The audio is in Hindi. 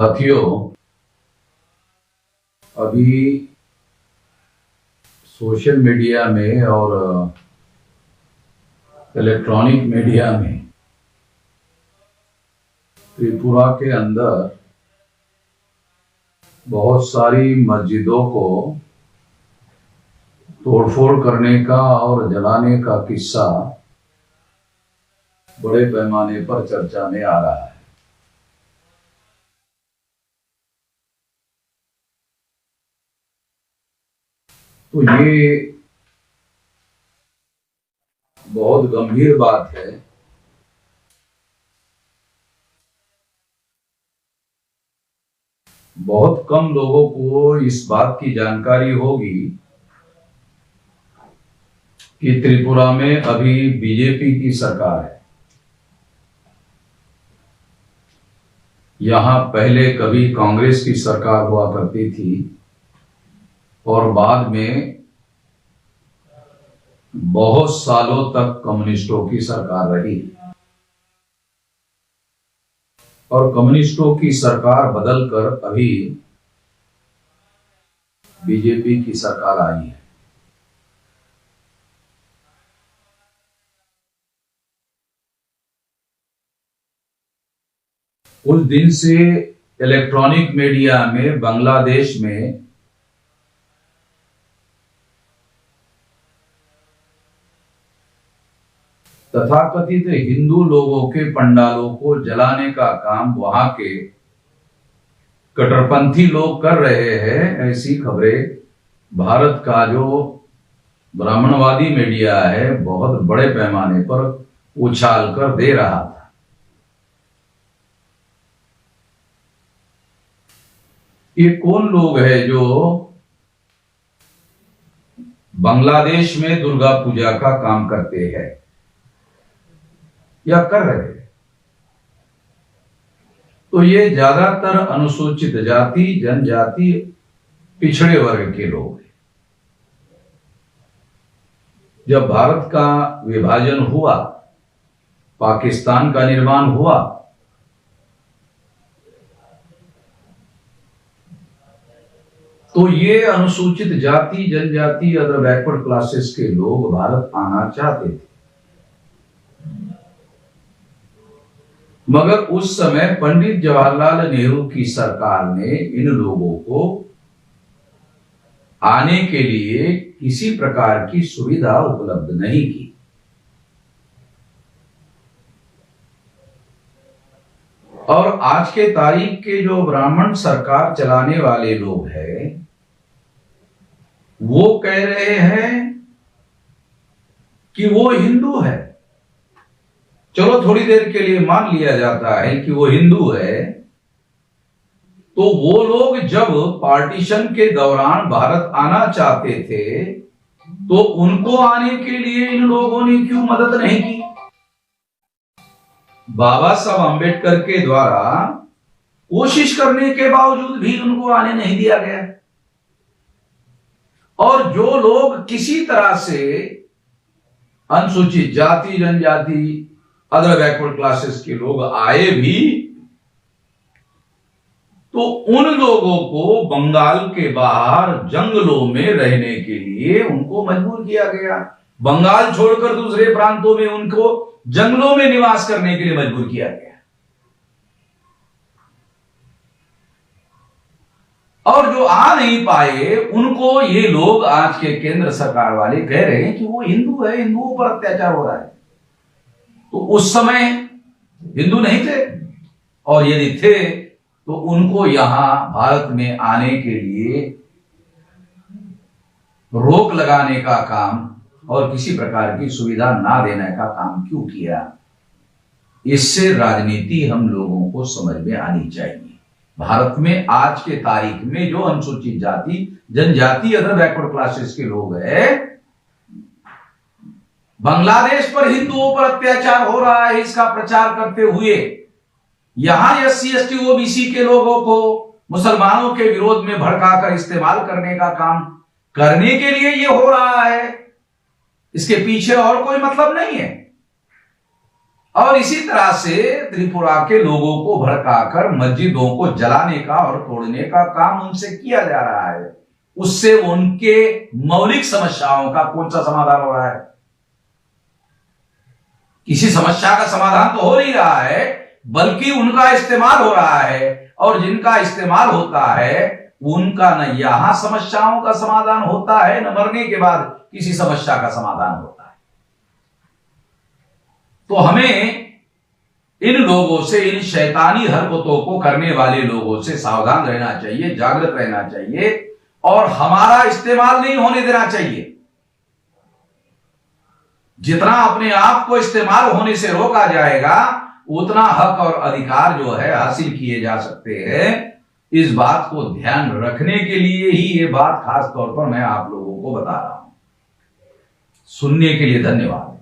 साथियों, अभी सोशल मीडिया में और इलेक्ट्रॉनिक मीडिया में त्रिपुरा के अंदर बहुत सारी मस्जिदों को तोड़फोड़ करने का और जलाने का किस्सा बड़े पैमाने पर चर्चा में आ रहा है। तो ये बहुत गंभीर बात है। बहुत कम लोगों को इस बात की जानकारी होगी कि त्रिपुरा में अभी बीजेपी की सरकार है। यहां पहले कभी कांग्रेस की सरकार हुआ करती थी और बाद में बहुत सालों तक कम्युनिस्टों की सरकार रही और कम्युनिस्टों की सरकार बदलकर अभी बीजेपी की सरकार आई है। उस दिन से इलेक्ट्रॉनिक मीडिया में बांग्लादेश में तथाकथित हिंदू लोगों के पंडालों को जलाने का काम वहां के कट्टरपंथी लोग कर रहे हैं। ऐसी खबरें भारत का जो ब्राह्मणवादी मीडिया है बहुत बड़े पैमाने पर उछाल कर दे रहा था। ये कौन लोग हैं जो बांग्लादेश में दुर्गा पूजा का काम करते हैं या कर रहे हैं? तो ये ज्यादातर अनुसूचित जाति, जनजाति, पिछड़े वर्ग के लोग हैं। जब भारत का विभाजन हुआ, पाकिस्तान का निर्माण हुआ, तो ये अनुसूचित जाति, जनजाति, अदर बैकवर्ड क्लासेस के लोग भारत आना चाहते थे। मगर उस समय पंडित जवाहरलाल नेहरू की सरकार ने इन लोगों को आने के लिए किसी प्रकार की सुविधा उपलब्ध नहीं की। और आज के तारीख के जो ब्राह्मण सरकार चलाने वाले लोग हैं वो कह रहे हैं कि वो हिंदू है। चलो थोड़ी देर के लिए मान लिया जाता है कि वो हिंदू है, तो वो लोग जब पार्टीशन के दौरान भारत आना चाहते थे तो उनको आने के लिए इन लोगों ने क्यों मदद नहीं की? बाबा साहब अंबेडकर के द्वारा कोशिश करने के बावजूद भी उनको आने नहीं दिया गया। और जो लोग किसी तरह से अनुसूचित जाति, जनजाति, अदर बैकवर्ड क्लासेस के लोग आए भी, तो उन लोगों को बंगाल के बाहर जंगलों में रहने के लिए उनको मजबूर किया गया। बंगाल छोड़कर दूसरे प्रांतों में उनको जंगलों में निवास करने के लिए मजबूर किया गया। और जो आ नहीं पाए उनको ये लोग आज के केंद्र सरकार वाले कह रहे हैं कि वो हिंदू है, हिंदुओं पर अत्याचार हो रहा है। तो उस समय हिंदू नहीं थे, और यदि थे तो उनको यहां भारत में आने के लिए रोक लगाने का काम और किसी प्रकार की सुविधा ना देने का काम क्यों किया? इससे राजनीति हम लोगों को समझ में आनी चाहिए। भारत में आज के तारीख में जो अनुसूचित जाति, जनजाति, अदर बैकवर्ड क्लासेस के लोग हैं, बांग्लादेश पर हिंदुओं पर अत्याचार हो रहा है इसका प्रचार करते हुए यहां SC, ST, OBC के लोगों को मुसलमानों के विरोध में भड़काकर इस्तेमाल करने का काम करने के लिए ये हो रहा है। इसके पीछे और कोई मतलब नहीं है। और इसी तरह से त्रिपुरा के लोगों को भड़काकर मस्जिदों को जलाने का और तोड़ने का काम उनसे किया जा रहा है। उससे उनके मौलिक समस्याओं का कौन सा समाधान हो रहा है? किसी समस्या का समाधान तो हो नहीं रहा है, बल्कि उनका इस्तेमाल हो रहा है, और जिनका इस्तेमाल होता है उनका न यहां समस्याओं का समाधान होता है, न मरने के बाद किसी समस्या का समाधान होता है। तो हमें इन लोगों से, इन शैतानी हरकतों को करने वाले लोगों से सावधान रहना चाहिए, जागृत रहना चाहिए, और हमारा इस्तेमाल नहीं होने देना चाहिए। जितना अपने आप को इस्तेमाल होने से रोका जाएगा, उतना हक और अधिकार जो है हासिल किए जा सकते हैं। इस बात को ध्यान रखने के लिए ही ये बात खास तौर पर मैं आप लोगों को बता रहा हूं। सुनने के लिए धन्यवाद।